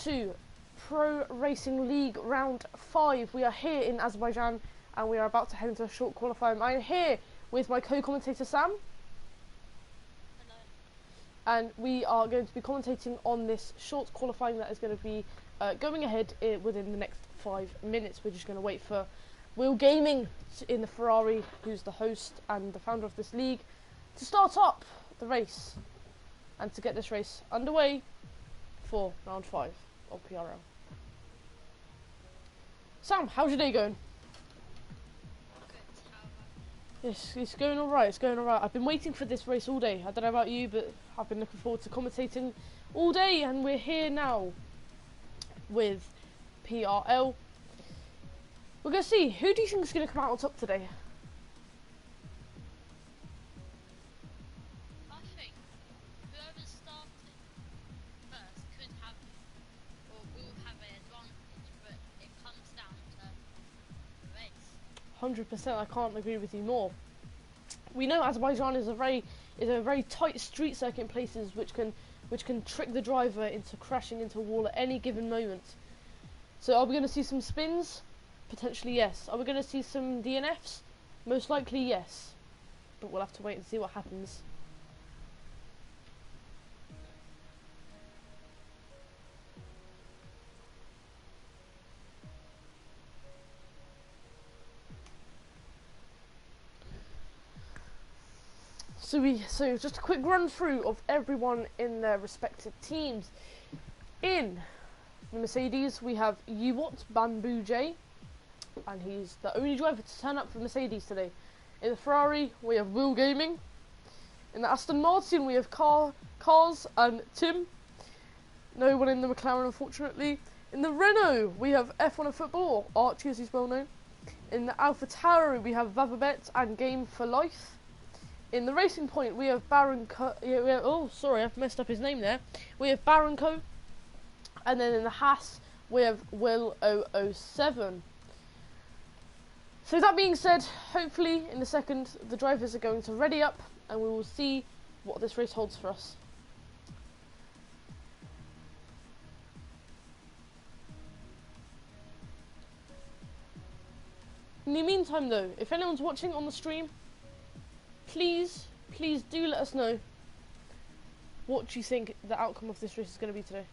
to Pro Racing League Round 5. We are here in Azerbaijan and we are about to head into a short qualifying. I'm here with my co-commentator Sam. Hello. And we are going to be commentating on this short qualifying that is going to be going ahead within the next 5 minutes. We're just going to wait for Will Gaming in the Ferrari, who's the host and the founder of this league, to start up the race and to get this race underway for round 5 of PRL. Sam, how's your day going? Good. How about you? It's going alright, it's going alright. I've been waiting for this race all day. I don't know about you, but I've been looking forward to commentating all day, and we're here now with PRL. We're going to see, who do you think is going to come out on top today? I think whoever started first could have, or will have an advantage, but it comes down to the race. 100%, I can't agree with you more. We know Azerbaijan is a very tight street circuit in places which can trick the driver into crashing into a wall at any given moment. So are we going to see some spins? Potentially yes. Are we going to see some DNFs? Most likely yes. But we'll have to wait and see what happens. So just a quick run through of everyone in their respective teams. In the Mercedes we have Yuwot Bamboo J, and he's the only driver to turn up for Mercedes today. In the Ferrari we have Will Gaming. In the Aston Martin we have Cars and Tim. No one in the McLaren, unfortunately. In the Renault we have F1 and Football, or Archie as he's well known. In the Alpha Tauri we have Vavabet and Game for Life. In the Racing Point, we have Baronco. Oh, sorry, I've messed up his name there. We have Baronco. And then in the Haas, we have Will 007. So that being said, hopefully in a second, the drivers are going to ready up and we will see what this race holds for us. In the meantime, though, if anyone's watching on the stream, please do let us know what you think the outcome of this race is going to be today.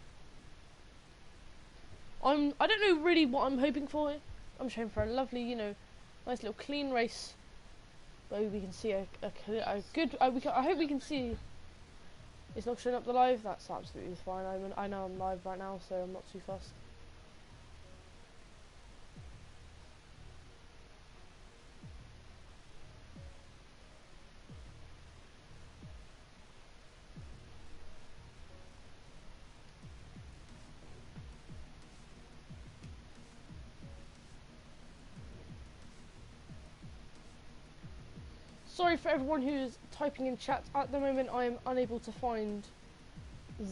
I don't know really what I'm hoping for. I'm hoping for a lovely, nice little clean race where we can see a good. I hope we can see. It's not showing up the live. That's absolutely fine. I know I'm live right now, so I'm not too fussed. Sorry for everyone who's typing in chat. At the moment, I am unable to find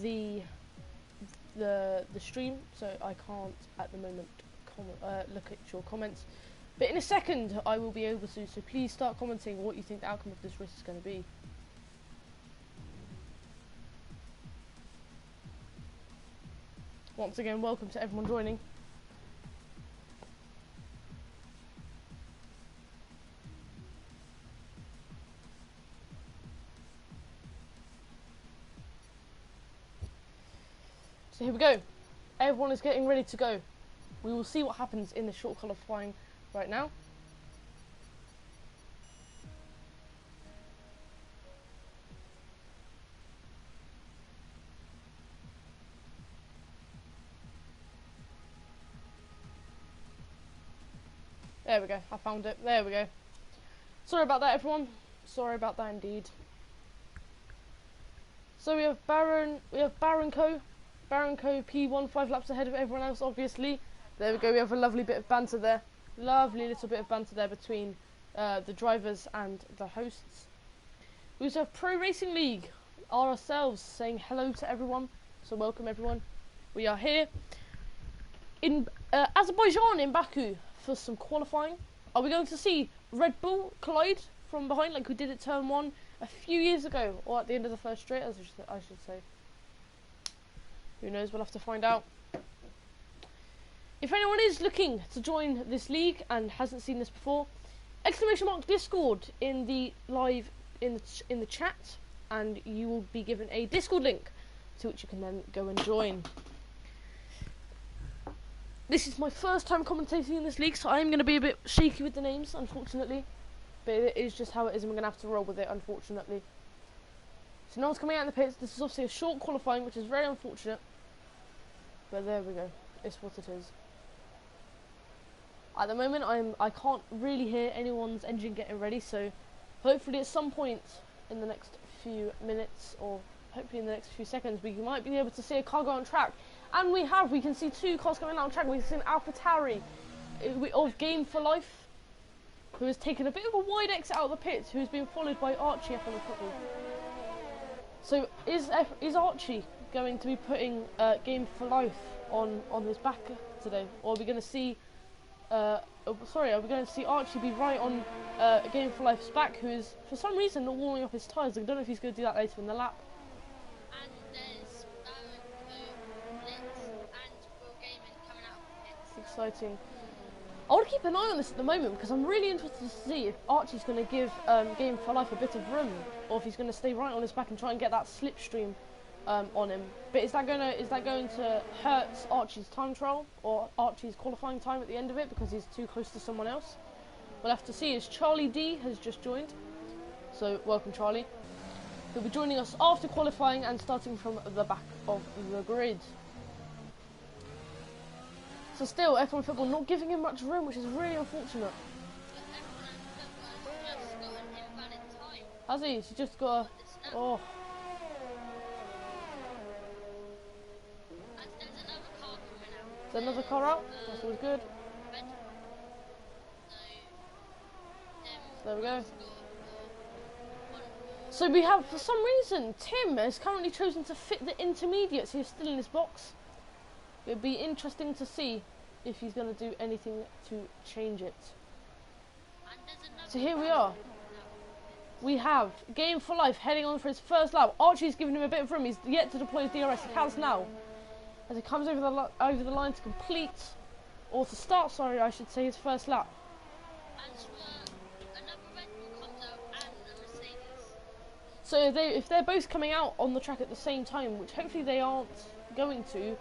the stream, so I can't at the moment look at your comments. But in a second, I will be able to. So please start commenting what you think the outcome of this race is going to be. Once again, welcome to everyone joining. So here we go. Everyone is getting ready to go. We will see what happens in the short qualifying right now. There we go. I found it. There we go. Sorry about that, everyone. Sorry about that indeed. So we have Baronco. Baronco P1 5 laps ahead of everyone else, obviously. There we go, we have a lovely bit of banter there. Lovely little bit of banter there between the drivers and the hosts. We also have Pro Racing League ourselves saying hello to everyone. So welcome everyone. We are here in Azerbaijan, in Baku, for some qualifying. Are we going to see Red Bull collide from behind like we did at Turn 1 a few years ago, or at the end of the first straight, as I should say? Who knows, we'll have to find out. If anyone is looking to join this league and hasn't seen this before, ! Discord in the live in the chat, and you will be given a Discord link to which you can then go and join. This is my first time commentating in this league, so I am going to be a bit shaky with the names, unfortunately. But it is just how it is, and we're going to have to roll with it, unfortunately. So no one's coming out in the pits. This is obviously a short qualifying, which is very unfortunate. But there we go. It's what it is. At the moment, I can't really hear anyone's engine getting ready, so hopefully at some point in the next few minutes, or hopefully in the next few seconds, we might be able to see a car go on track. And we can see two cars going out on track. We've seen AlphaTauri of Game for Life, who has taken a bit of a wide exit out of the pits, who's been followed by Archie from the football. So is Archie going to be putting Game for Life on his back today, or are we going to see? Are we going to see Archie be right on Game for Life's back, who is for some reason not warming up his tyres? I don't know if he's going to do that later in the lap. And there's Blitz and Will Gaming coming out of the pits. Exciting. I want to keep an eye on this at the moment because I'm really interested to see if Archie's going to give Game for Life a bit of room, or if he's going to stay right on his back and try and get that slipstream on him. But is that going to hurt Archie's time trial or Archie's qualifying time at the end of it because he's too close to someone else? We'll have to see. As Charlie D has just joined, so welcome Charlie. He'll be joining us after qualifying and starting from the back of the grid. So still, F1 Football not giving him much room, which is really unfortunate. Has he? He's just got a... Oh. Is there another car out? That's always good. There we go. So we have, for some reason, Tim has currently chosen to fit the intermediates. He's still in his box. It would be interesting to see if he's going to do anything to change it. So here we are. We have Game for Life heading on for his first lap. Archie's giving him a bit of room. He's yet to deploy his DRS. He has now. As he comes over the line to complete, or to start, sorry, I should say, his first lap. Another Red Bull comes out and a Mercedes. So if they're both coming out on the track at the same time, which hopefully they aren't going to,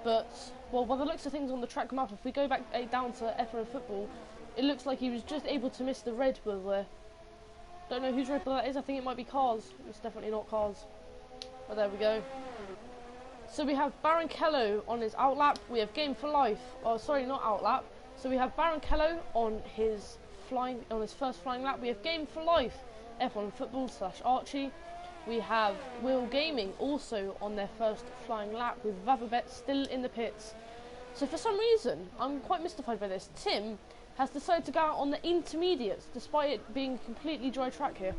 but well, by the looks of things on the track map, if we go back down to F1 Football, it looks like he was just able to miss the Red Bull there. Don't know whose Red Bull that is. I think it might be Cars. It's definitely not Cars. But there we go. So we have Barrichello on his outlap. We have Game for Life. Oh, sorry, not outlap. So we have Barrichello on his first flying lap. We have Game for Life, F1 Football / Archie. We have Will Gaming also on their first flying lap, with Vavabet still in the pits. So for some reason, I'm quite mystified by this. Tim has decided to go out on the intermediates, despite it being a completely dry track here.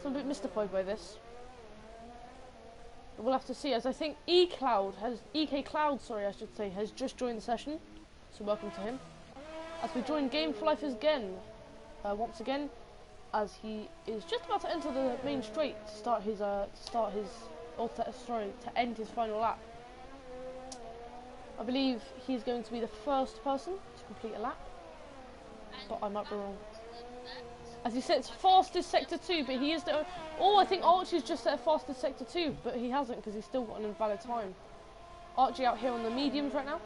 So I'm a bit mystified by this. But we'll have to see, as I think EK Cloud, has just joined the session. So welcome to him. As we join Game for Life again, once again, as he is just about to enter the main straight to end his final lap. I believe he's going to be the first person to complete a lap, but I might be wrong. As he sets fastest sector 2, but he is the... Oh, I think Archie's just set fastest sector 2, but he hasn't because he's still got an invalid time. Archie out here on the mediums right now.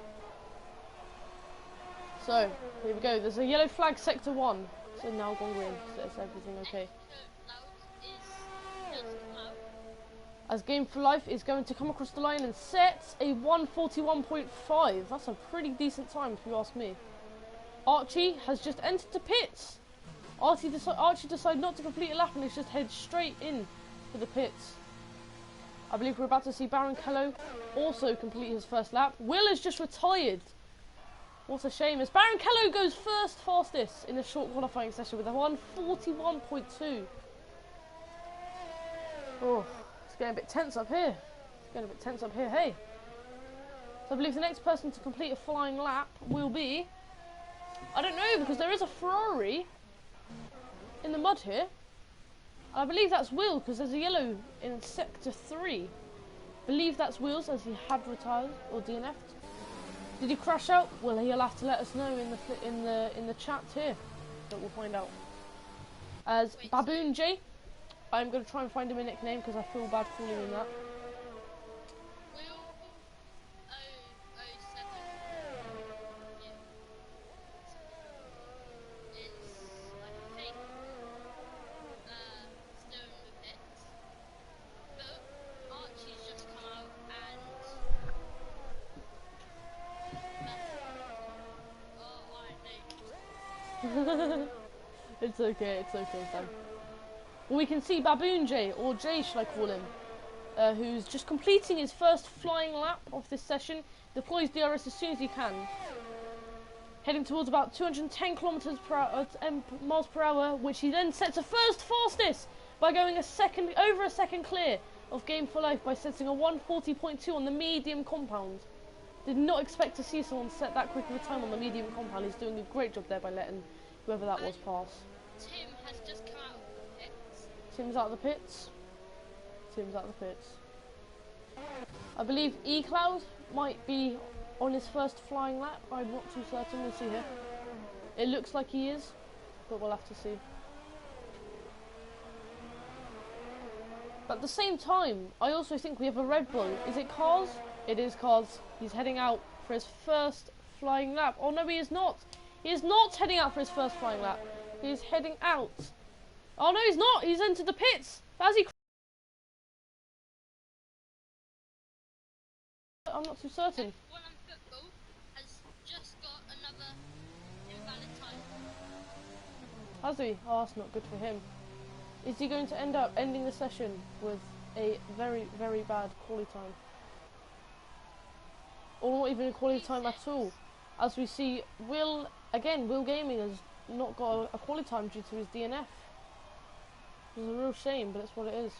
So, here we go. There's a yellow flag sector 1. So now gone green. So is everything okay? As Game for Life is going to come across the line and set a 1:41.5. That's a pretty decent time if you ask me. Archie has just entered the pits. Archie decided not to complete a lap and he's just headed straight in for the pits. I believe we're about to see Barrichello also complete his first lap. Will has just retired. What a shame, as Barrichello goes fastest in the short qualifying session with a 1:41.2. Oh, it's getting a bit tense up here. Hey. So I believe the next person to complete a flying lap will be... I don't know, because there is a Ferrari in the mud here. I believe that's Will, because there's a yellow in sector 3. I believe that's Will's, as he had retired or DNF'd. Did he crash out? Well, he'll have to let us know in the chat here. But we'll find out. As Wait, Baboon J, I'm going to try and find him a nickname because I feel bad calling him that. Will 007 is, I think, still in the pits. But Archie's just come out and It's okay, Sam. Well, we can see Baboon J, or J should I call him, who's just completing his first flying lap of this session, deploys DRS as soon as he can. Heading towards about 210 miles per hour, which he then sets a first fastest by going over a second clear of Game for Life by setting a 140.2 on the medium compound. Did not expect to see someone set that quick of a time on the medium compound. He's doing a great job there by letting whoever that was pass. Tim has just come out of the pits. Tim's out of the pits. I believe eCloud might be on his first flying lap. I'm not too certain. We'll see here. It looks like he is, but we'll have to see. But at the same time, I also think we have a Red Bull. Is it Cars? It is Cars. He's heading out for his first flying lap. Oh no, he is not. He is not heading out for his first flying lap. He is heading out. Oh no, he's not. He's entered the pits. Has he? I'm not too certain. F1 and football has just got another invalid time. Has he? Oh, that's not good for him. Is he going to end up ending the session with a very, very bad quality time? Or not even a quality time at all? As we see, Will Gaming has not got a quality time due to his DNF. It's a real shame, but it's what it is.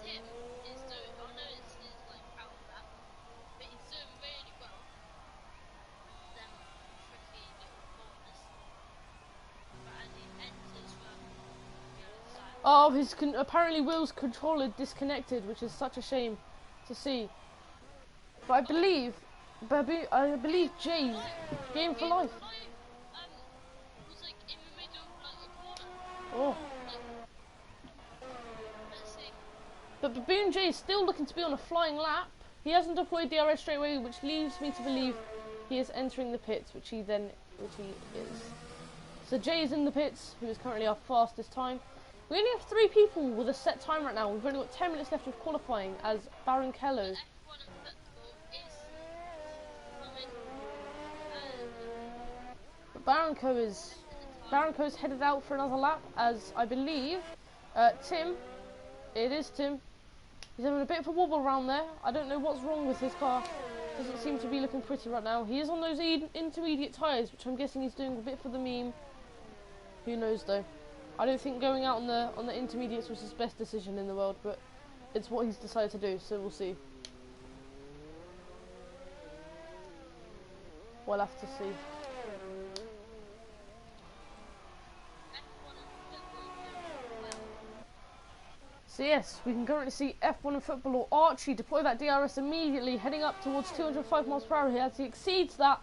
Tim is doing, I know it's like proud of that, but he's doing really well. Them tricky little corners. But as he enters from the other side. Oh, apparently Will's controller disconnected, which is such a shame to see. But I believe Jay, Game for Life. Was like in the middle, like a corner. Oh. Let's see. But Baboon J is still looking to be on a flying lap. He hasn't deployed DRS straight away, which leads me to believe he is entering the pits, which he is. So Jay is in the pits, who is currently our fastest time. We only have 3 people with a set time right now. We've only got 10 minutes left of qualifying as Baron Kello. F1 and football is coming. But Baronco's headed out for another lap, as I believe Tim. It is Tim. He's having a bit of a wobble around there. I don't know what's wrong with his car. Doesn't seem to be looking pretty right now. He is on those intermediate tyres, which I'm guessing he's doing a bit for the meme. Who knows though? I don't think going out on the intermediates was his best decision in the world, but it's what he's decided to do, so we'll see. We'll have to see. So yes, we can currently see F1 and football or Archie deploy that DRS immediately, heading up towards 205 miles per hour here as he exceeds that,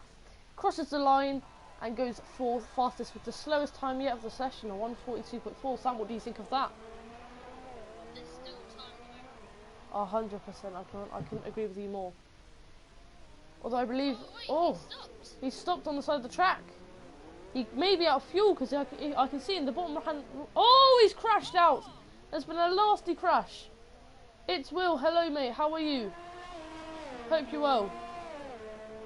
crosses the line, and goes fourth fastest with the slowest time yet of the session, a 142.4. Sam, what do you think of that? There's still time. 100%. I couldn't agree with you more. Although I believe, he stopped on the side of the track. He may be out of fuel because I can see in the bottom right hand. Oh, he's crashed out. There's been a nasty crash. It's Will. Hello, mate. How are you? Hope you're well.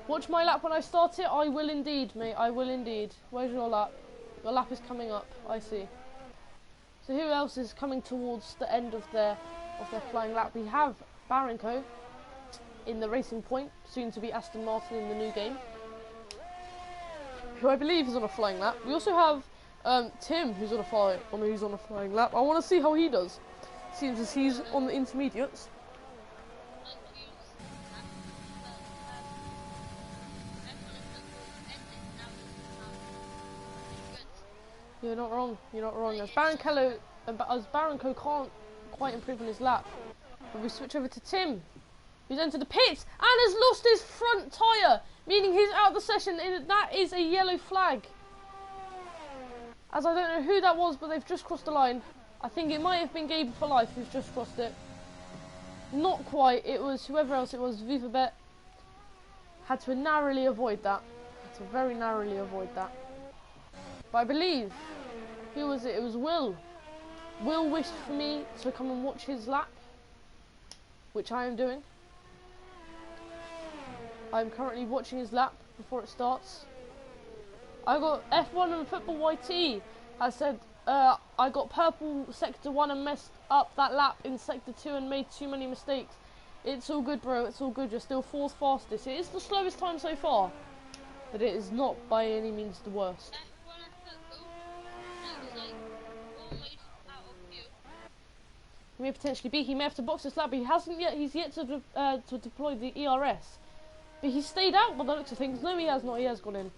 Watch my lap when I start it. I will indeed, mate. I will indeed. Where's your lap? Your lap is coming up. I see. So who else is coming towards the end of their flying lap? We have Baranco in the Racing Point, soon to be Aston Martin in the new game, who I believe is on a flying lap. We also have Tim, who's on a flying lap. I want to see how he does. Seems as he's on the intermediates. You're not wrong. As Baron Kello, as Baranco can't quite improve on his lap, But we switch over to Tim, who's entered the pits and has lost his front tyre, meaning he's out of the session, and that is a yellow flag. As I don't know who that was, but they've just crossed the line. I think it might have been Gabe for Life who's just crossed it. Not quite, it was whoever else it was, VivaBet. Had to narrowly avoid that. Had to very narrowly avoid that. But I believe, who was it? It was Will. Will wished for me to come and watch his lap, which I am doing. I'm currently watching his lap before it starts. I got F1 and Football YT has said I got purple sector 1 and messed up that lap in sector 2 and made too many mistakes. It's all good, bro, it's all good. You're still 4th fastest. It is the slowest time so far, but it is not by any means the worst. He may potentially be. He may have to box this lap, but he hasn't yet. He's yet to deploy the ERS. But he stayed out by the looks of things. No, he has not. He has gone in.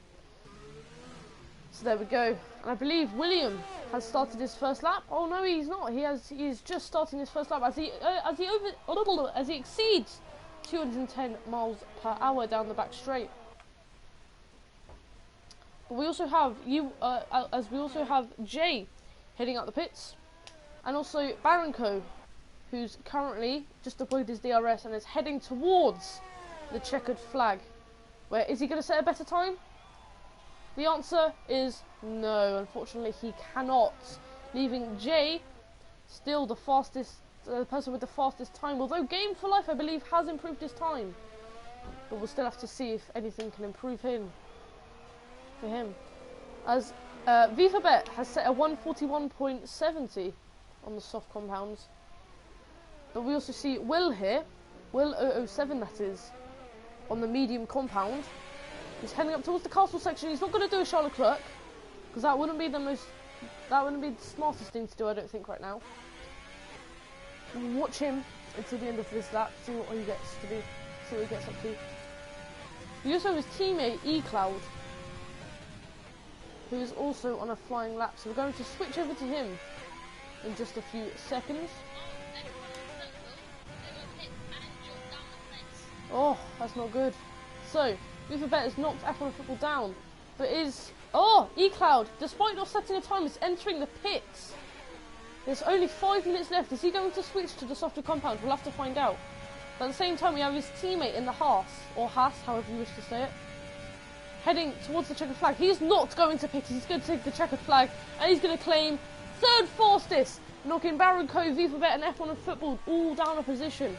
So there we go. And I believe William has started his first lap. Oh no, he's not. He's just starting his first lap as he exceeds 210 miles per hour down the back straight. But we also have Jay heading out the pits, and also Baranko, who's currently just deployed his DRS and is heading towards the checkered flag. Where is he going to set a better time? The answer is no. Unfortunately, he cannot, leaving Jay still the fastest, person with the fastest time. Although Game for Life, I believe, has improved his time, but we'll still have to see if anything can improve for him. As VivaBet has set a 141.70 on the soft compounds, but we also see Will here, Will 007 that is, on the medium compound. He's heading up towards the castle section. He's not going to do a Charlotte Clerk, because that wouldn't be the smartest thing to do, I don't think, right now. We'll watch him until the end of this lap, see what he gets to do, see what he gets up to. We also have his teammate eCloud, who is also on a flying lap, so we're going to switch over to him in just a few seconds. Oh, that's not good. So, VivaBet has knocked F1 Football down, but is... Oh, eCloud, despite not setting a time, is entering the pits. There's only 5 minutes left. Is he going to switch to the softer compound? We'll have to find out. But at the same time, we have his teammate in the Haas, or Haas, however you wish to say it, heading towards the checkered flag. He's not going to pit, he's going to take the checkered flag, and he's going to claim 3rd fastest, knocking Baranko, VivaBet and F1 and Football all down a position.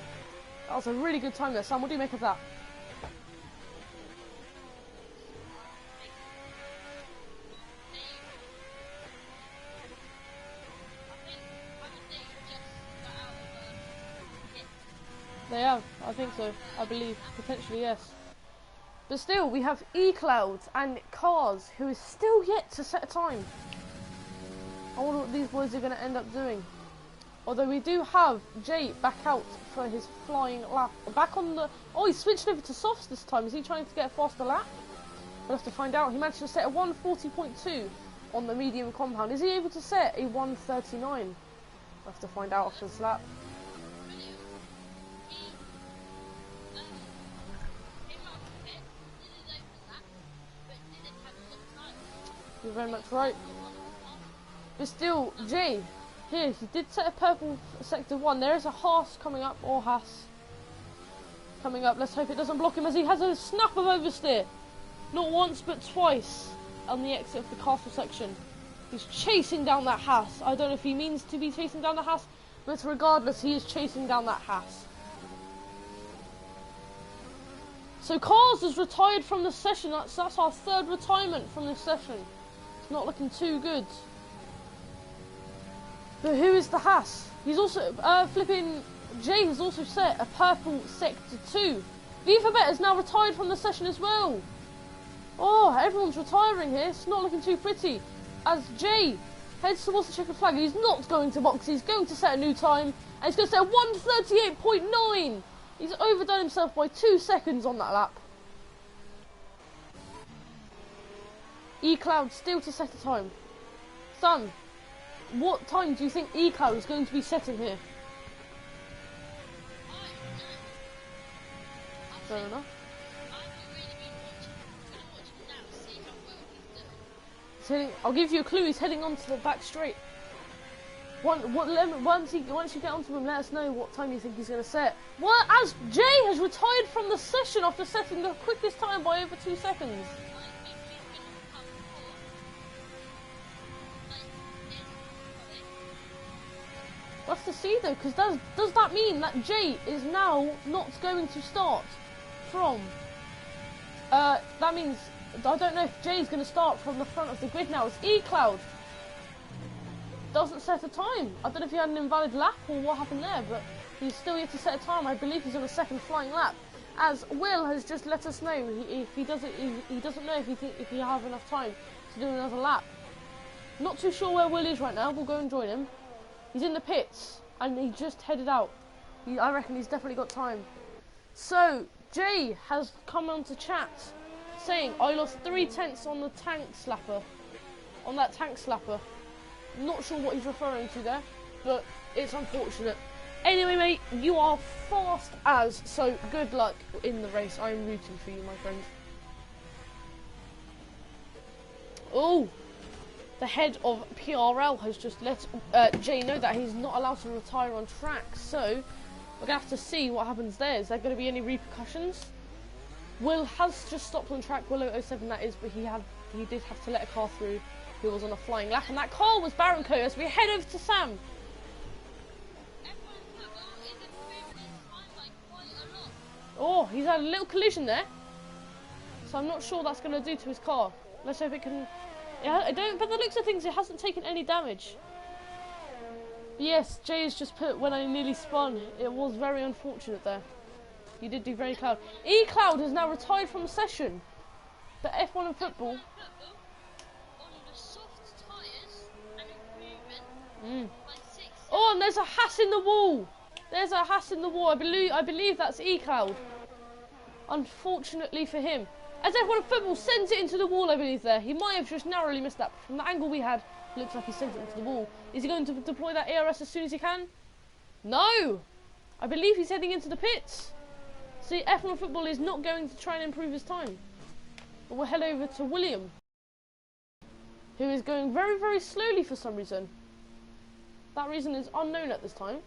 That was a really good time there, Sam. What do you make of that? They have, I think so. I believe, potentially, yes. But still, we have eCloud and Cars, who is still yet to set a time. I wonder what these boys are going to end up doing. Although we do have Jay back out for his flying lap. Back on the... Oh, he switched over to softs this time. Is he trying to get a faster lap? We'll have to find out. He managed to set a 140.2 on the medium compound. Is he able to set a 139? We'll have to find out after this lap. You're very much right. But still, Jay, here, he did set a purple sector 1. There is a Haas coming up, or Haas coming up. Let's hope it doesn't block him as he has a snap of oversteer. Not once, but twice on the exit of the castle section. He's chasing down that Haas. I don't know if he means to be chasing down the Haas, but regardless, he is chasing down that Haas. So Cars has retired from the session. That's our 3rd retirement from this session. Not looking too good. But who is the Haas? He's also flipping. Jay has also set a purple sector 2. VivaBet is now retired from the session as well. Oh, everyone's retiring here. It's not looking too pretty. As Jay heads towards the checkered flag, he's not going to box. He's going to set a new time, and he's going to set 138.9. He's overdone himself by 2 seconds on that lap. eCloud still to set a time. Sam, what time do you think eCloud is going to be setting here? fair enough. I haven't really been watching. I'm gonna watch him now, see how well he's doing. He's heading, I'll give you a clue. He's heading onto the back straight. Once you get onto him, let us know what time you think he's going to set. Well, as Jay has retired from the session after setting the quickest time by over 2 seconds. I think he's been on the cup before. Like, We'll have to see though, because does that mean that Jay is now not going to start from? That means I don't know if Jay's going to start from the front of the grid now. It's eCloud. Doesn't set a time. I don't know if he had an invalid lap or what happened there, but he's still yet to set a time. I believe he's on a second flying lap. As Will has just let us know, if he doesn't know if he have enough time to do another lap. Not too sure where Will is right now. We'll go and join him. He's in the pits and he just headed out. I reckon he's definitely got time. So Jay has come onto chat saying, "I lost 3/10 on the tank slapper, on that tank slapper." Not sure what he's referring to there, but it's unfortunate. Anyway, mate, you are fast as, so good luck in the race. I am rooting for you, my friend. Oh, the head of PRL has just let Jay know that he's not allowed to retire on track, so we're going to have to see what happens there. Is there going to be any repercussions? Will has just stopped on track, Willow 07 that is, but he did have to let a car through who was on a flying lap, and that car was Baron Co. As we head over to Sam. Oh, he's had a little collision there, so I'm not sure what that's going to do to his car. Let's hope it can. Yeah, I don't. But the looks of things, it hasn't taken any damage. Yes, Jay has just put when I nearly spun. It was very unfortunate there. You did do very cloud. eCloud has now retired from the session. But F1 and football. Oh, and there's a Haas in the wall. There's a Haas in the wall. I believe that's eCloud. Unfortunately for him, as F1 of football sends it into the wall, I believe there. He might have just narrowly missed that. From the angle we had, looks like he sent it into the wall. Is he going to deploy that ERS as soon as he can? No. I believe he's heading into the pits. See, F1 football is not going to try and improve his time. But we'll head over to William, who is going very, very slowly for some reason. That reason is unknown at this time.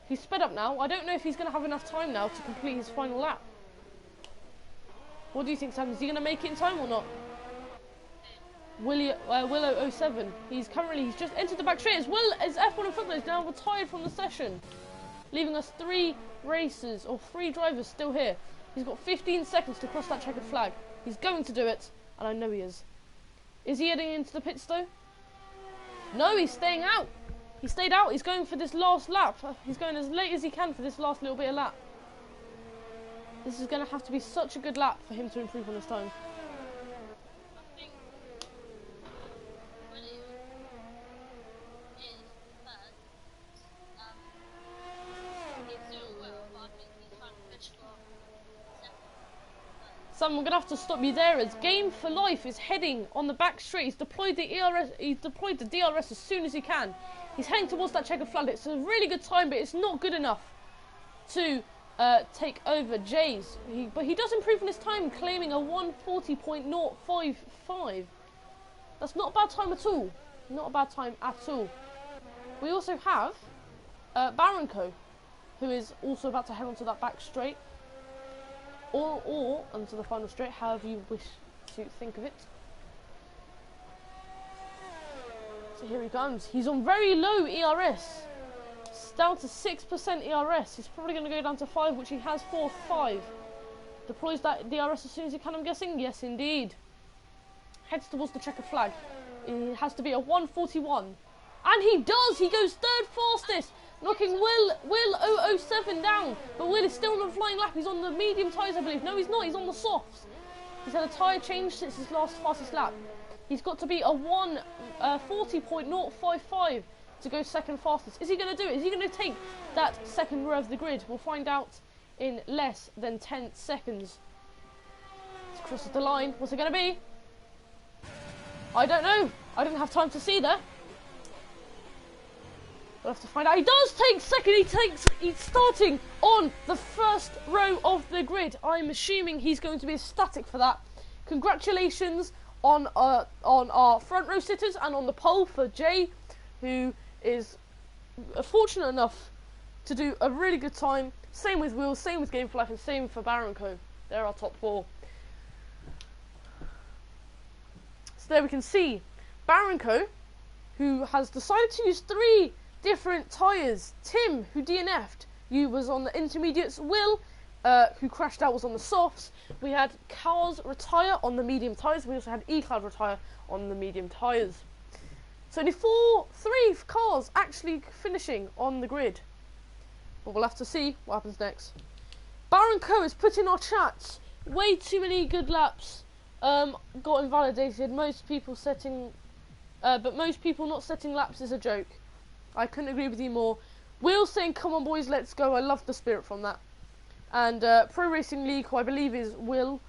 He's sped up now. I don't know if he's going to have enough time now to complete his final lap. What do you think, Sam? Is he going to make it in time or not? Willow 07. He's just entered the back straight. As F1 and football is now retired from the session, leaving us 3 racers or 3 drivers still here. He's got 15 seconds to cross that checkered flag. He's going to do it, and I know he is. Is he heading into the pits though? No, he's staying out. He stayed out. He's going for this last lap. He's going as late as he can for this last little bit of lap. This is going to have to be such a good lap for him to improve on his time. I think William is third. He's doing well, but I think he's trying to push for second. Sam, I'm going to have to stop you there as Game for Life is heading on the back straight. He's deployed the ERS. He's deployed the DRS as soon as he can. He's heading towards that checkered flag. It's a really good time, but it's not good enough to take over Jay's. But he does improve on his time, claiming a 140.055. That's not a bad time at all. Not a bad time at all. We also have Baron Co, who is also about to head onto that back straight. Or onto the final straight, however you wish to think of it. So here he comes. He's on very low ERS. It's down to 6% ERS. He's probably going to go down to 5, which he has for 5. Deploys that DRS as soon as he can, I'm guessing. Yes, indeed. Heads towards the checkered flag. It has to be a 141. And he does! He goes 3rd fastest, knocking Will 007 down. But Will is still on the flying lap. He's on the medium tyres, I believe. No, he's not. He's on the softs. He's had a tyre change since his last fastest lap. He's got to be a 140.055 to go 2nd fastest. Is he going to do it? Is he going to take that 2nd row of the grid? We'll find out in less than 10 seconds. He crosses the line. What's it going to be? I don't know. I didn't have time to see there. We'll have to find out. He does take second. He's starting on the first row of the grid. I'm assuming he's going to be ecstatic for that. Congratulations on our front row sitters and on the pole for Jay, who is fortunate enough to do a really good time. Same with Will, same with Game for Life, and same for Baron Co. They're our top 4. So there we can see Baron Co, who has decided to use 3 different tyres. Tim, who DNF'd, you was on the intermediates. Will, who crashed out, was on the softs. We had Cars retire on the medium tyres. We also had eCloud retire on the medium tyres. So only 3 cars actually finishing on the grid. But we'll have to see what happens next. Baron Co has put in our chats way too many good laps. Got invalidated. Most people but most people not setting laps is a joke. I couldn't agree with you more. Will saying, "Come on, boys, let's go." I love the spirit from that. And Pro Racing League, who I believe is Will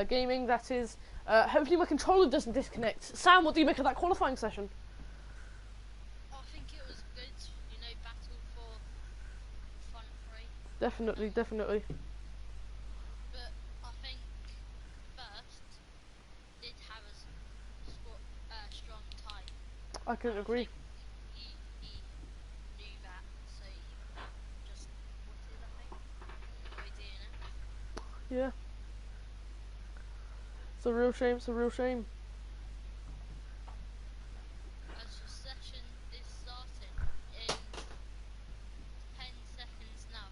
Gaming, that is. Hopefully my controller doesn't disconnect. Sam, what do you make of that qualifying session? I think it was good. You know, battle for front 3. Definitely, definitely. But I think first did have a strong time. I couldn't agree. He knew that, so he just quitted, I think. By doing it. Yeah. It's a real shame, it's a real shame. As the session is starting in 10 seconds now.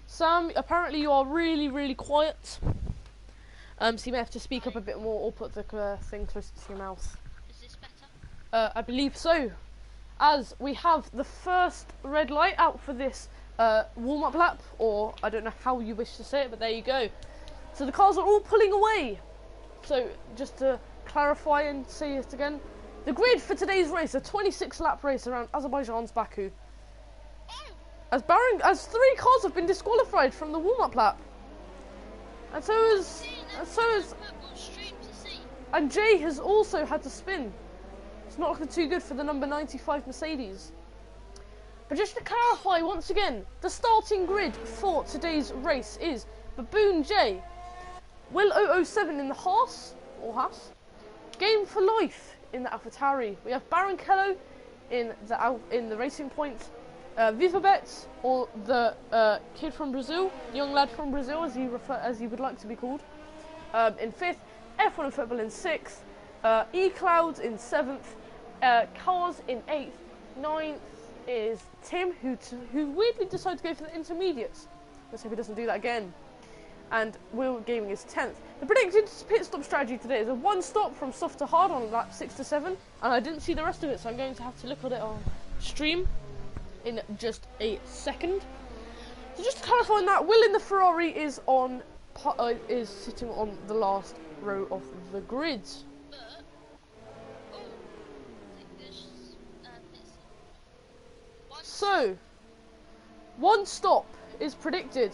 Sam, apparently you are really, really quiet. So you may have to speak up a bit more or put the thing closer to your mouth. Is this better? I believe so. As we have the first red light out for this warm-up lap, or I don't know how you wish to say it, but there you go. So the cars are all pulling away. So just to clarify and say it again, the grid for today's race, a 26-lap race around Azerbaijan's Baku. As 3 cars have been disqualified from the warm-up lap, and and Jay has also had to spin. It's not looking too good for the number 95 Mercedes. But just to clarify once again, the starting grid for today's race is Baboon J, Will 007 in the Haas, Game for Life in the AlphaTauri. We have Baron Kello in the Racing Point, Vivabet, or the kid from Brazil, young lad from Brazil, as you would like to be called, in 5th, F1 and Football in 6th, eCloud in 7th, Cars in 8th, 9th is Tim, who weirdly decided to go for the intermediates. Let's hope he doesn't do that again. And Will Gaming is 10th. The predicted pit stop strategy today is a 1 stop from soft to hard on lap 6 to 7, and I didn't see the rest of it, so I'm going to have to look at it on stream in just a second. So just to clarify on that, Will in the Ferrari is sitting on the last row of the grid. So 1 stop is predicted.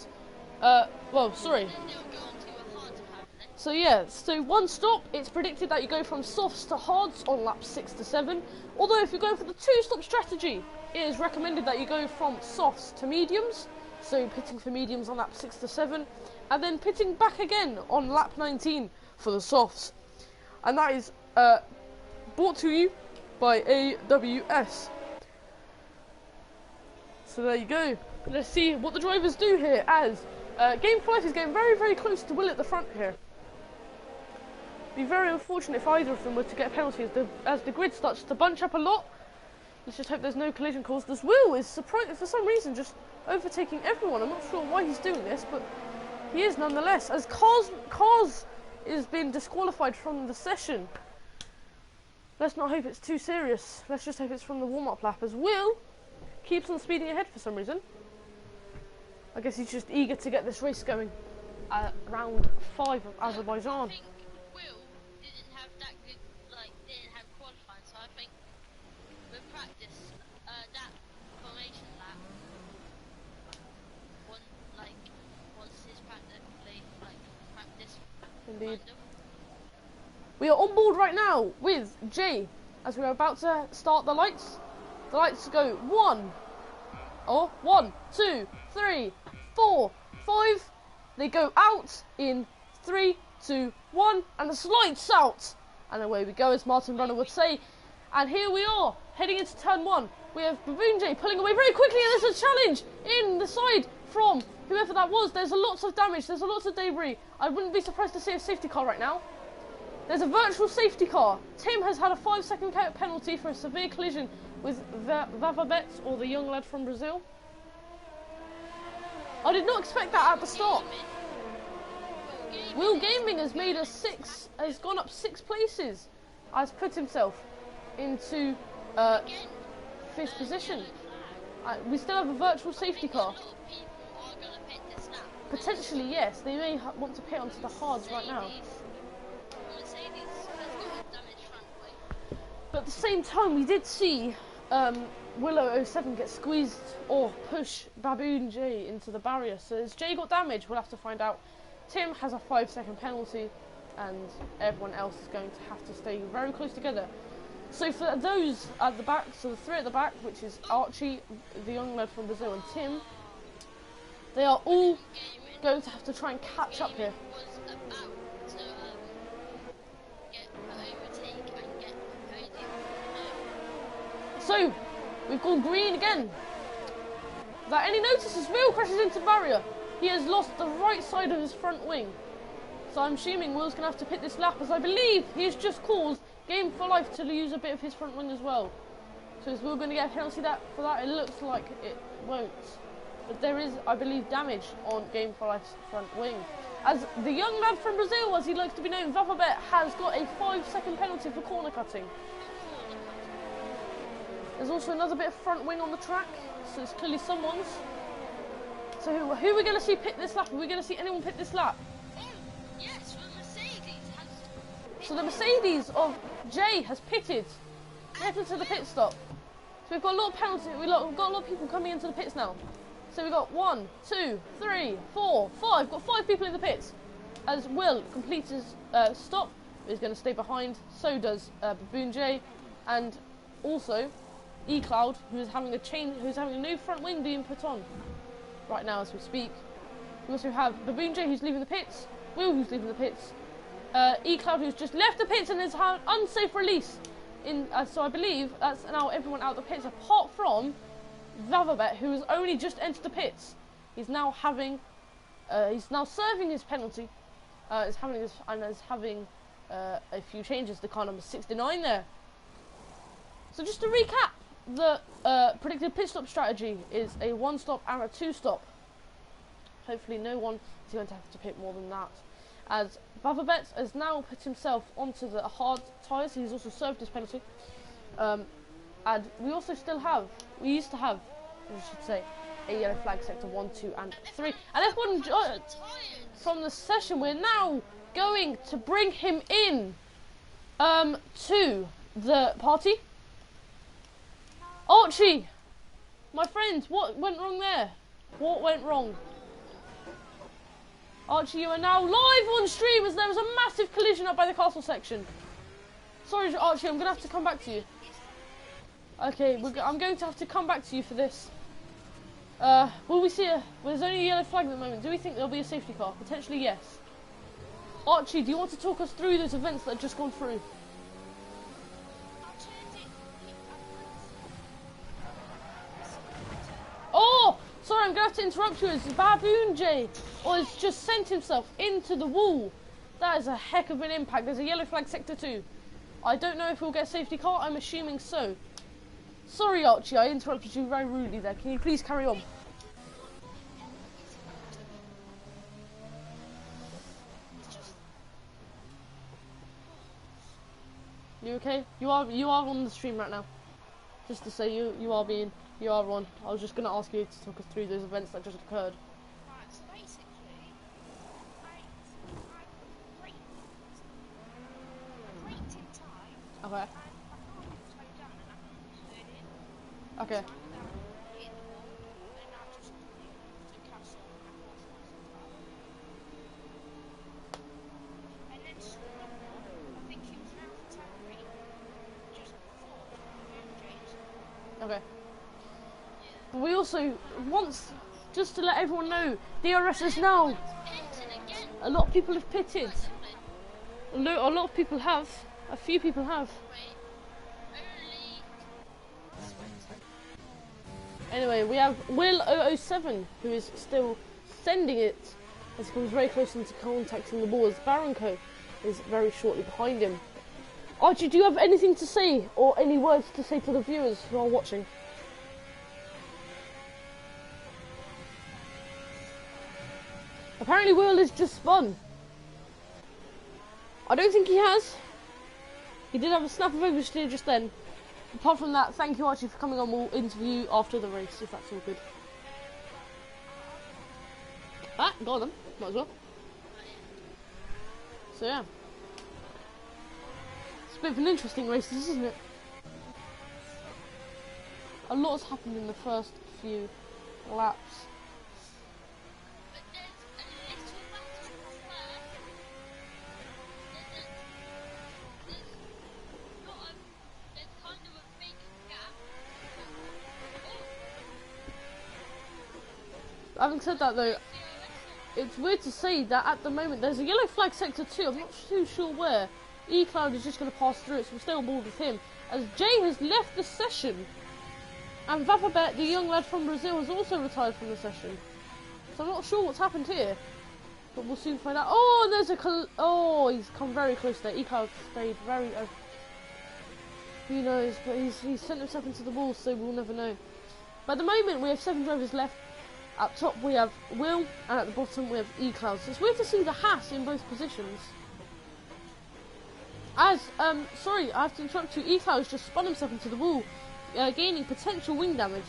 So yeah, so 1 stop, it's predicted that you go from softs to hards on laps 6 to 7. Although if you're going for the 2-stop strategy, it is recommended that you go from softs to mediums. So pitting for mediums on lap 6 to 7, and then pitting back again on lap 19 for the softs. And that is brought to you by AWS. So there you go. Let's see what the drivers do here, as Game 5 is getting very, very close to Will at the front here. Be very unfortunate if either of them were to get a penalty as the grid starts to bunch up a lot. Let's just hope there's no collision caused. This Will is surprised for some reason just overtaking everyone. I'm not sure why he's doing this, but he is nonetheless. As Cars is being disqualified from the session. Let's not hope it's too serious. Let's just hope it's from the warm-up lap, as Will keeps on speeding ahead for some reason. I guess he's just eager to get this race going at round 5 of Azerbaijan. I think Will didn't have that good, didn't have qualifying, so I think with practice, that formation lap, once his practice. Indeed. We are on board right now with Jay, as we are about to start the lights. The lights go 1, 1, 2, 3, 4, 5. They go out in 3, 2, 1, and the lights out. And away we go, as Martin Brunner would say. And here we are, heading into turn 1. We have Baboon J pulling away very quickly, and there's a challenge in the side from whoever that was. There's lots of damage, there's lots of debris. I wouldn't be surprised to see a safety car right now. There's a virtual safety car. Tim has had a 5-second penalty for a severe collision with Vavabet, or the young lad from Brazil. I did not expect that at the start. Will Gaming has made has gone up 6 places. Has put himself into 5th position. We still have a virtual safety car. Potentially, yes. They may want to pit onto the hards right now. But at the same time, we did see Willow07 get squeezed or push Baboon J into the barrier. So has Jay got damage? We'll have to find out. Tim has a 5-second penalty, and everyone else is going to have to stay very close together. So for those at the back, so the 3 at the back, which is Archie, the young lad from Brazil, and Tim, they are all going to have to try and catch up here. So, we've gone green again. Without any notice, his wheel crashes into the barrier. He has lost the right side of his front wing. So I'm assuming Will's going to have to pit this lap, as I believe he has just called Game for Life to lose a bit of his front wing as well. So is Will going to get a penalty for that? It looks like it won't. But there is, I believe, damage on Game for Life's front wing. As the young lad from Brazil, as he likes to be known, Vavabet, has got a 5-second penalty for corner cutting. There's also another bit of front wing on the track, so it's clearly someone's. So who are we going to see pit this lap? Are we going to see anyone pit this lap? Oh, yes, the Mercedes has... So the Mercedes of Jay has pitted, headed to the pit stop. So we've got a lot of penalties, we've got a lot of people coming into the pits now. So we've got 1, 2, 3, 4, 5, got 5 people in the pits. As Will completes his stop, he's going to stay behind, so does Baboon J, and also eCloud, who's having a new front wing being put on right now as we speak. We also have Baboon J, who's leaving the pits, Will, who's leaving the pits, eCloud, who's just left the pits and has had an unsafe release. So I believe that's now everyone out of the pits apart from Vavabet, who has only just entered the pits. He's now serving his penalty. Is having a few changes to car number 69 there. So just to recap, the predicted pit stop strategy is a 1-stop and a 2-stop. Hopefully no one is going to have to pit more than that. As Vavabet has now put himself onto the hard tyres, he's also served his penalty. And we used to have, I should say, a yellow flag sector 1, 2 and 3. And F1 from the session, we're now going to bring him in to the party. Archie, my friend, what went wrong there? What went wrong? Archie, you are now live on stream as there was a massive collision up by the castle section. Sorry, Archie, I'm going to have to come back to you. Okay, I'm going to have to come back to you for this. Will we see there's only a yellow flag at the moment. Do we think there'll be a safety car? Potentially, yes. Archie, do you want to talk us through those events that have just gone through? Oh! Sorry, I'm going to have to interrupt you as Baboon J has just sent himself into the wall. That is a heck of an impact. There's a yellow flag sector 2. I don't know if we'll get a safety car. I'm assuming so. Sorry, Archie, I interrupted you very rudely there. Can you please carry on? You okay? You are on the stream right now. Just to say you are on. I was just going to ask you to talk us through those events that just occurred. Right, so basically, I braked in time. Okay. And my car got slowed down and I couldn't turn in. Okay. So I hit the wall and I just to cancel my course license out. And then I think it was around turn 3, just before James. Okay. also wants, just to let everyone know, DRS is now, Pitting again. a lot of people have pitted. Possibly. A lot of people have. A few people have. Wait. Only. Anyway, we have Will007, who is still sending it as he comes very close into contacting the ball, as Baranko is very shortly behind him. Archie, do you have anything to say, or any words to say to the viewers who are watching? Apparently Will has just spun. I don't think he has. He did have a snap of oversteer just then. Apart from that, thank you Archie for coming on. We'll interview after the race, if that's all good. Ah, go on then. Might as well. So yeah. It's a bit of an interesting race, this, isn't it? A lot has happened in the first few laps. But there's a little battle from there. There's kind of a big gap. Having said that though, it's weird to say that at the moment there's a yellow flag sector 2, I'm not too sure where. E-Cloud is just going to pass through it, so we'll stay on board with him. As Jay has left the session, and Vavabet, the young lad from Brazil, has also retired from the session. So I'm not sure what's happened here, but we'll soon find out. Oh, and there's a oh, he's come very close there. E-Cloud stayed very. Who knows? But he's sent himself into the wall, so we'll never know. But at the moment, we have 7 drivers left. At top we have Will, and at the bottom we have E-Cloud. So it's weird to see the Haas in both positions. As, sorry, I have to interrupt you. E-Cloud has just spun himself into the wall, gaining potential wing damage.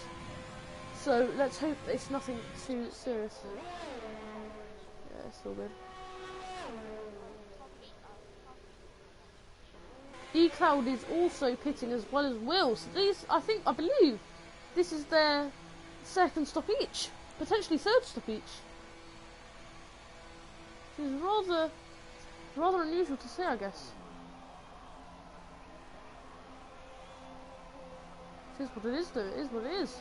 So let's hope it's nothing too serious. Yeah, it's all good. E-Cloud is also pitting as well as Will. So these, I believe, this is their second stop each. Potentially third stop each. Which is rather unusual to say, I guess. It is what it is, though. It is what it is.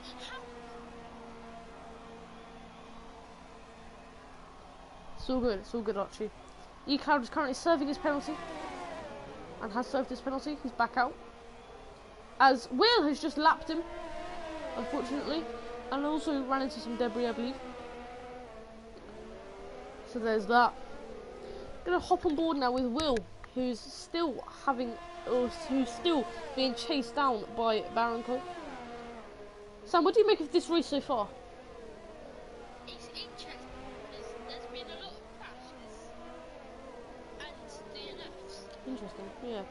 It's all good. It's all good, Archie. E-Cloud is currently serving his penalty. And has served his penalty. He's back out. As Will has just lapped him, unfortunately. And also ran into some debris, I believe. So there's that. Gonna hop on board now with Will, who's still who's still being chased down by Baranko. Sam, what do you make of this race so far? It's interesting because there's been a lot of crashes and DNFs. Interesting, yeah.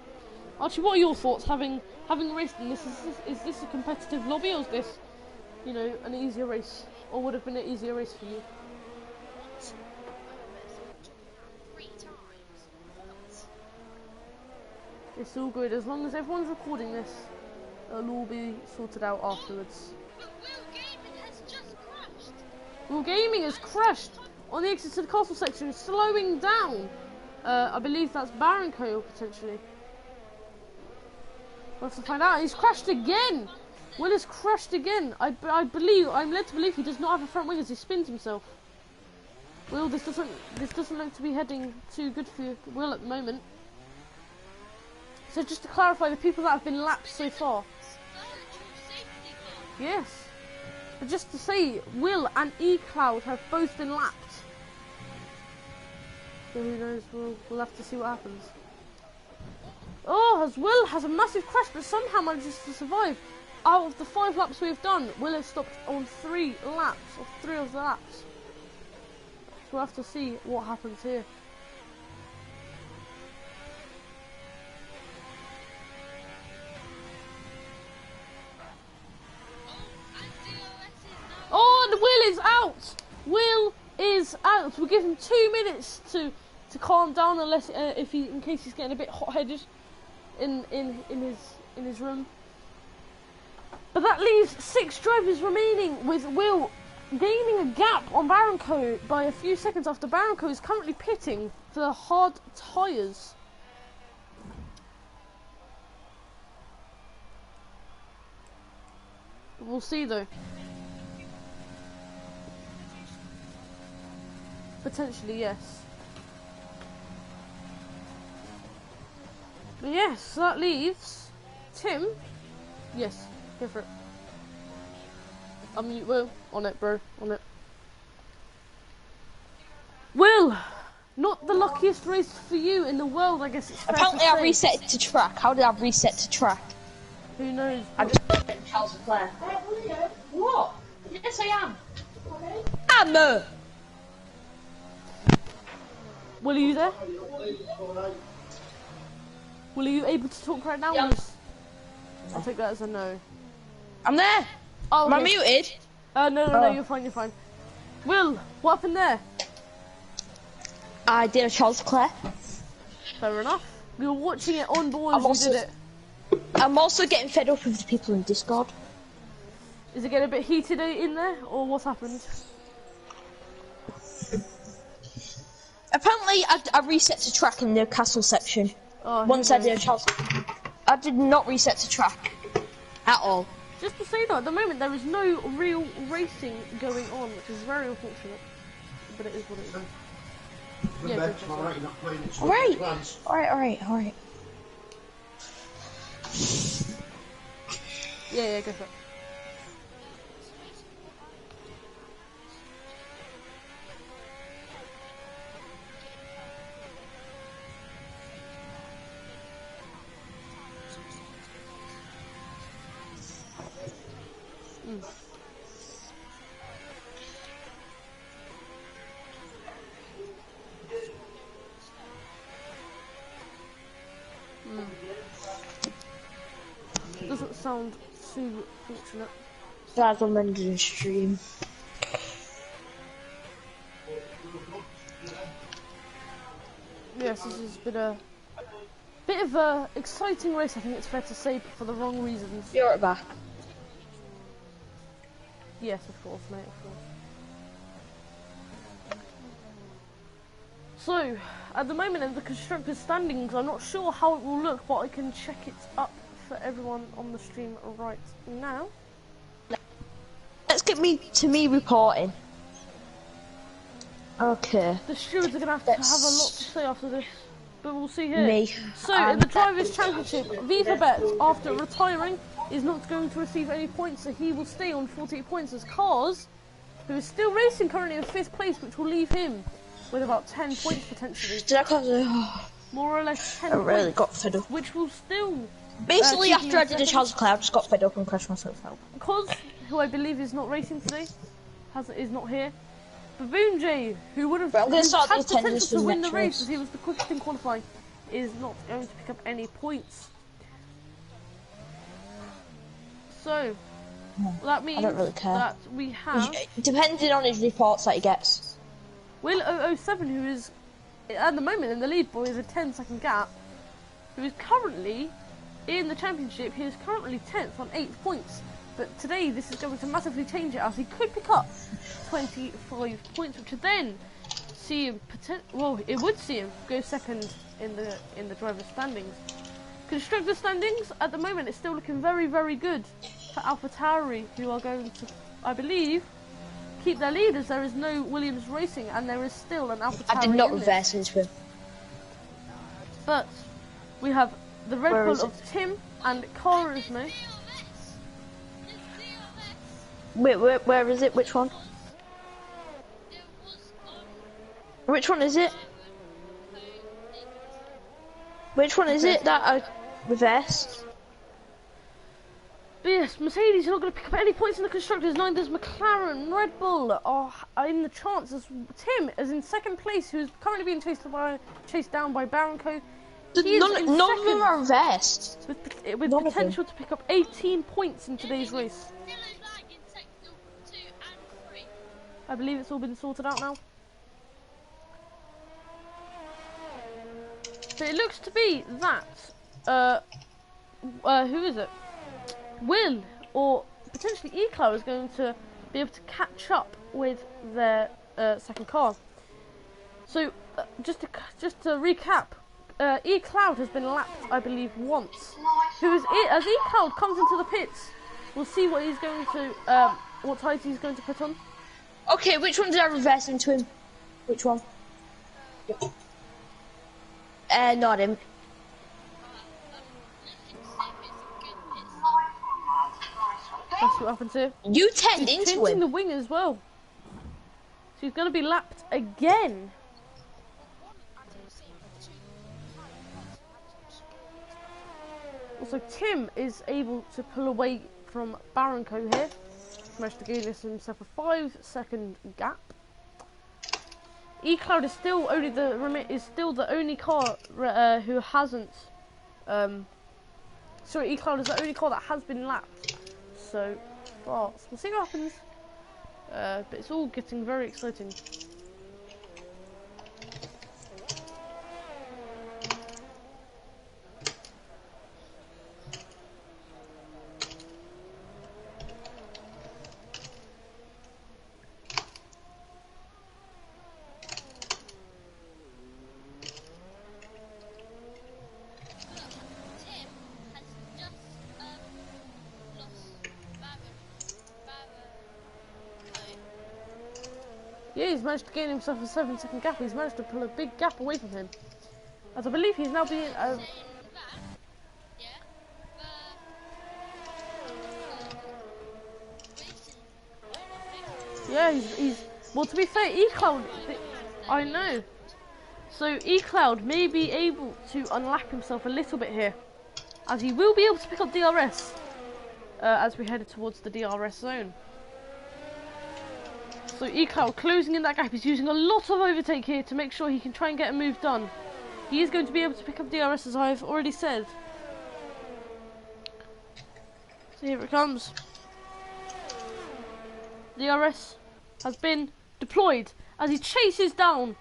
Archie, what are your thoughts having raced in this? Is this a competitive lobby, or is this, you know, an easier race, or would have been an easier race for you? What? 3 times. What? It's all good as long as everyone's recording this. It'll all be sorted out afterwards. But Will Gaming has just crashed. Will Gaming has crashed on the exit to the castle section, slowing down. I believe that's Baranko potentially. We'll have to find out. He's crashed again. Will has crashed again. I'm led to believe he does not have a front wing as he spins himself. Will, this doesn't look to be heading too good for you, Will, at the moment. So just to clarify, the people that have been lapped so far. Yes. But just to say, Will and E-Cloud have both been lapped. So who knows, we'll have to see what happens. Oh, as Will has a massive crash but somehow manages to survive. Out of the 5 laps we've done, Will has stopped on 3 laps, or 3 of the laps. So we'll have to see what happens here. Oh, and Will is out! Will is out. We'll give him 2 minutes to calm down, unless in case he's getting a bit hot-headed in his room. But that leaves 6 drivers remaining, with Will gaining a gap on Baranko by a few seconds after Baranko is currently pitting for the hard tyres. We'll see though. Potentially, yes. But yes, so that leaves Tim. Yes, go for it. Unmute Will. On it, bro. On it. Will! Not the luckiest race for you in the world, I guess it's fair Apparently to I say. reset it to track. How did I reset to track? Who knows? I'm just Charles Leclerc. What? Yes, I am. Hammer! Will, are you there? Will, are you able to talk right now? Yeah. I'll take that as a no. I'm there. Oh, okay. Am I muted? No, you're fine, you're fine. Will, what happened there? I did a Charles Leclerc. Fair enough. We were watching it on board as you did it. I'm also getting fed up with the people in Discord. Is it getting a bit heated in there, or what's happened? Apparently I reset to track in the castle section. Oh, Once I did a Charles. I did not reset to track at all. Just to say though, at the moment there is no real racing going on, which is very unfortunate. But it is what it is. Yeah, Alright. Yeah, go for it. Doesn't sound too fortunate. Glad I'm ending the stream. Yes, this has been a bit of a exciting race, I think it's fair to say, but for the wrong reasons. You're right back. Yes, of course, mate, of course. So, at the moment in the constructors' standings, I'm not sure how it will look, but I can check it up for everyone on the stream right now. Let's get me reporting. Okay. The stewards are going to have a lot to say after this, but we'll see here. Me. So, in the Drivers' Championship, Viva after retiring, is not going to receive any points, so he will stay on 48 points as Cars, who is still racing currently in 5th place, which will leave him with about 10 points potentially. Did I cause More or less 10 I really points, got fed up. which will still... Basically, after I did a Charles Leclerc, I just got fed up and crashed myself out. Cos, who I believe is not racing today, is not here. Baboon J, who would have But I'm gonna start the had potential attendance to for the win the next race race. as he was the quickest in qualifying, is not going to pick up any points. So, that means really care. that we have Depending on his reports that he gets. Will 007, who is at the moment in the lead boy, is a 10-second gap, who is currently in the championship. He is currently 10th on 8 points, but today this is going to massively change it as he could pick up 25 points, which would then see him it would see him go second in the driver's standings. Constructor standings at the moment it's still looking very, very good for AlphaTauri, who are going to, I believe, keep their lead as there is no Williams Racing and there is still an AlphaTauri. I did not reverse into him. But we have the Red Where Bull is it? of Tim and Carisma. Wait, where is it? Which one? Which one is it? Which one is it that I reversed? But yes, Mercedes are not going to pick up any points in the constructors. Neither does McLaren. Red Bull are in the chance as Tim is in second place, who is currently being chased down by Baranco. None of them are reversed. With potential to pick up 18 points in today's race. I believe it's all been sorted out now. So it looks to be that who is it? Will or potentially Ecloud is going to be able to catch up with their second car. So just to recap, Ecloud has been lapped, I believe, once. As Ecloud comes into the pits, we'll see what he's going to what tyres he's going to put on. Okay, which one did I reverse into him? Which one? Not him. That's what happens here. You turned He's into changing him. the wing as well. So he's going to be lapped again. Also, Tim is able to pull away from Baranko here. Managed to gain himself a 5-second gap. eCloud is still only the only car who hasn't. Sorry, eCloud is the only car that has been lapped. So far, we'll see what happens. But it's all getting very exciting. Yeah, he's managed to gain himself a 7-second gap. He's managed to pull a big gap away from him. As I believe he's now being... yeah, he's... Well, to be fair, eCloud... I know. So eCloud may be able to unlap himself a little bit here. As he will be able to pick up DRS. As we head towards the DRS zone. So eCloud closing in that gap. He's using a lot of overtake here to make sure he can try and get a move done. He is going to be able to pick up DRS as I've already said. So here it comes. DRS has been deployed as he chases down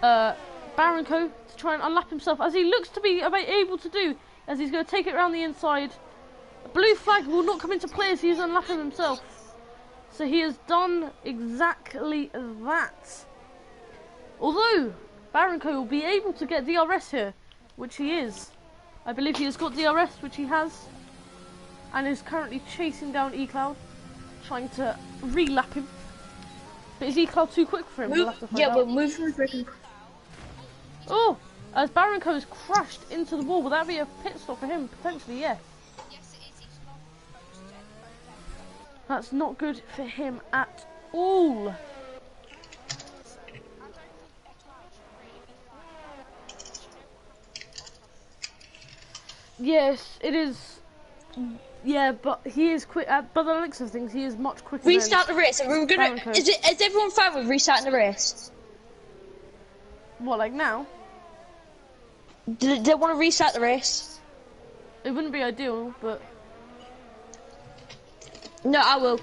Baranko to try and unlap himself, as he looks to be able to do, as he's going to take it around the inside. A blue flag will not come into play as he's unlapping himself. So he has done exactly that. Although Baranko will be able to get DRS here, which he is. I believe he has got DRS, which he has, and is currently chasing down eCloud, trying to re-lap him. But is eCloud too quick for him? We'll have to find out. But move from freaking. Oh, as Baranko has crashed into the wall, will that be a pit stop for him? Potentially, yes. That's not good for him at all. Yes, it is. Yeah, but he is quick. By the looks of things, he is much quicker. Restart the race. We're gonna. Is everyone fine with restarting the race? What, like now? Do they want to restart the race? It wouldn't be ideal, but. No, I will.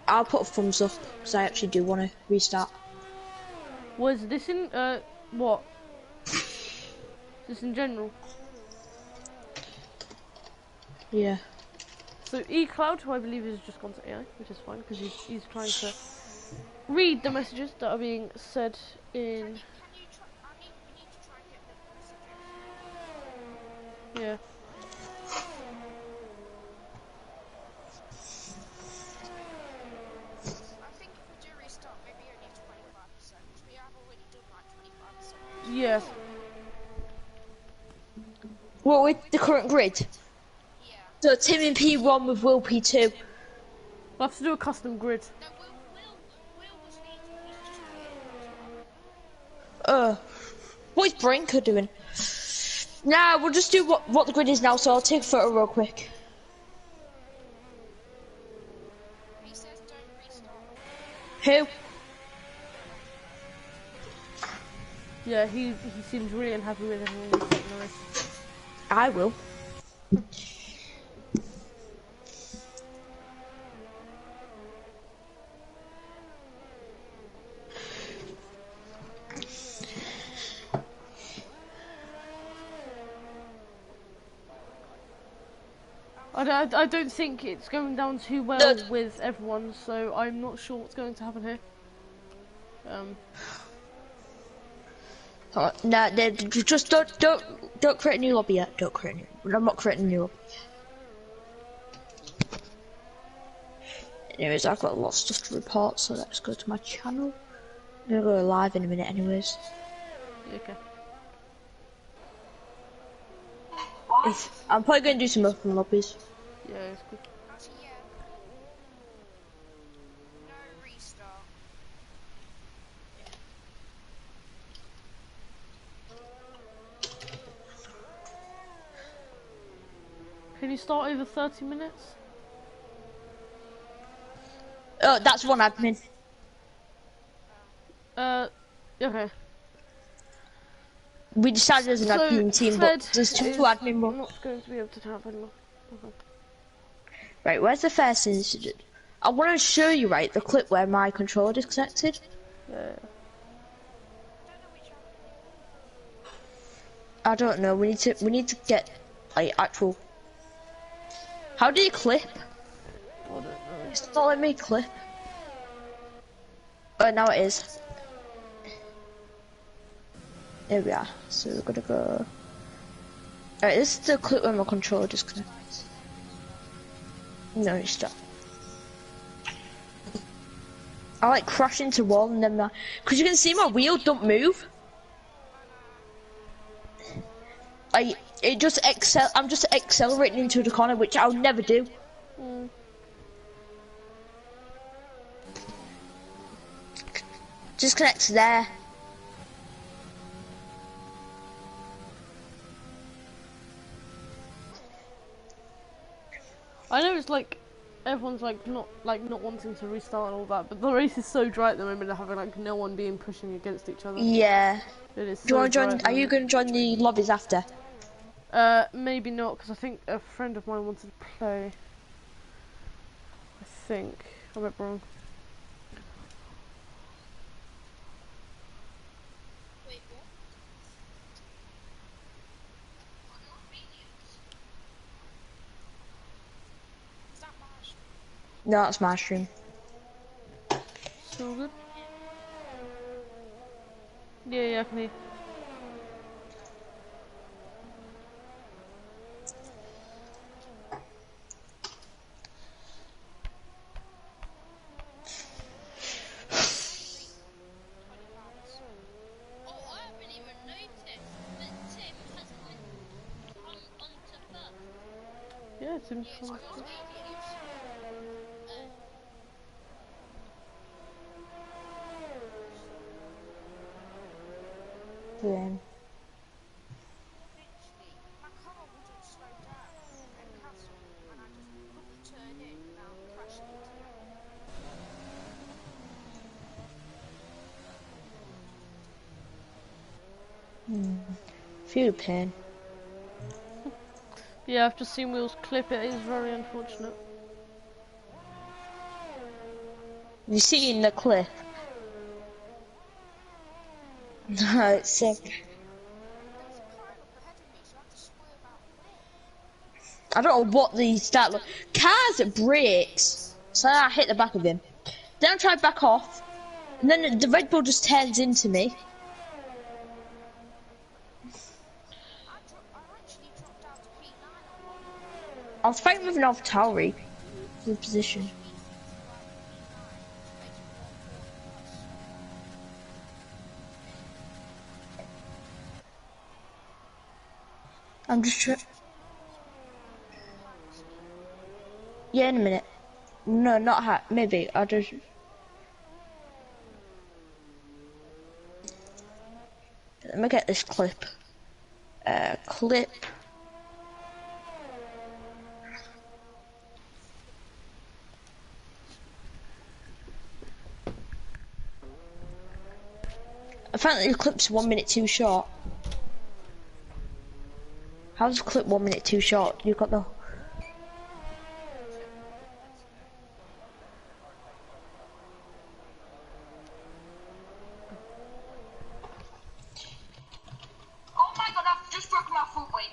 I'll put a thumbs up because I actually do want to restart. Was this in what? Just in general. Yeah. So eCloud, who I believe has just gone to AI, which is fine because he's trying to read the messages that are being said in. Yeah. Yeah. What with the current grid? Yeah. So Tim in P1 with Will P2. We'll have to do a custom grid. What is Brinker doing? Nah, we'll just do what the grid is now, so I'll take a photo real quick. He says don't restart. Who? Yeah, he seems really unhappy with everyone who's taking the race. I will. I don't think it's going down too well with everyone, so I'm not sure what's going to happen here. Nah, just don't create a new lobby yet. Don't create a new. I'm not creating a new lobby. Anyways, I've got a lot of stuff to report, so let's go to my channel. I'm gonna go live in a minute anyways. Okay. I'm probably gonna do some open lobbies. Yeah, it's good. Actually, yeah. No restart. Can you start over 30 minutes? Oh, that's one admin. Okay. We decided as an So, admin team, Fed but there's two is admin ones. not going to be able to have anymore. Okay. Right, where's the first incident? I want to show you, right, the clip where my controller disconnected. Yeah. I don't know. We need to get like actual. How do you clip? I don't know. It's not letting me clip. Oh, now it is. There we are. So we're gonna go. Alright, this is the clip where my controller disconnects. No, it's stop. I like crash into wall and then because you can see my wheel don't move. I'm just accelerating into the corner, which I'll never do. Mm. Disconnects there. I know it's like everyone's like not wanting to restart and all that, but the race is so dry at the moment. They're having like no one being pushing against each other. Yeah. It is. Do you So want to dry join? at the Are you moment. going to join the lobbies after? Maybe not, because I think a friend of mine wanted to play. I think I might be wrong. Wait, what? Is that Marsh? No, that's my stream. So good. Yeah, I can hear. Oh, I haven't even noticed that Tim has onto first. Yeah, Tim's He fine. scores mediums. Yeah. Literally, my car wouldn't slow down at Castle, and I just couldn't turn in without crashing into it. Feel pain. Yeah, I've just seen Will's clip. It is very unfortunate. You see in the clip. No, it's sick. There was a pile up ahead of me, so I had to swerve out the way. I don't know what the start look. Cars brakes. So I hit the back of him. Then I tried back off, and then the Red Bull just turns into me. I actually dropped down to P9 on one. I was fighting with an Altauri for the position. I'm just trying. Yeah, in a minute. No, not maybe. I just. Let me get this clip. Clip. Apparently the clip's 1 minute too short. How's the clip 1 minute too short? You got the. Oh my god, I've just broken my foot wing.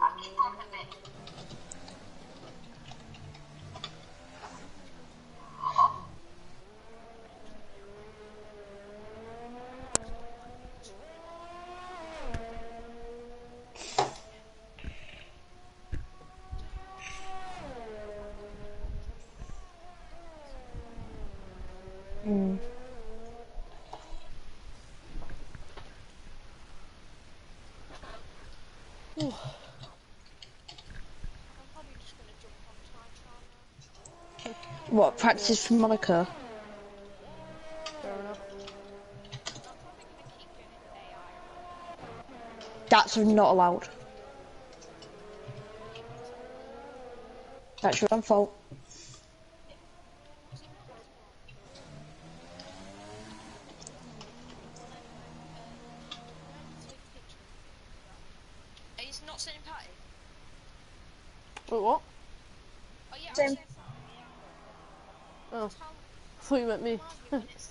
I've just broken a bit. Mm. Ooh. I'm probably just gonna jump on time trial now. What, practice for Monaco? Fair enough. I'm probably gonna keep doing it with AI role. That's not allowed. It was That's your own fault. was it not? Well anyway, where did you take a picture of me? Are you not sitting party? Wait, what? Oh yeah, I'm Same. sitting party, yeah. Oh, How I thought you meant me. are you when it's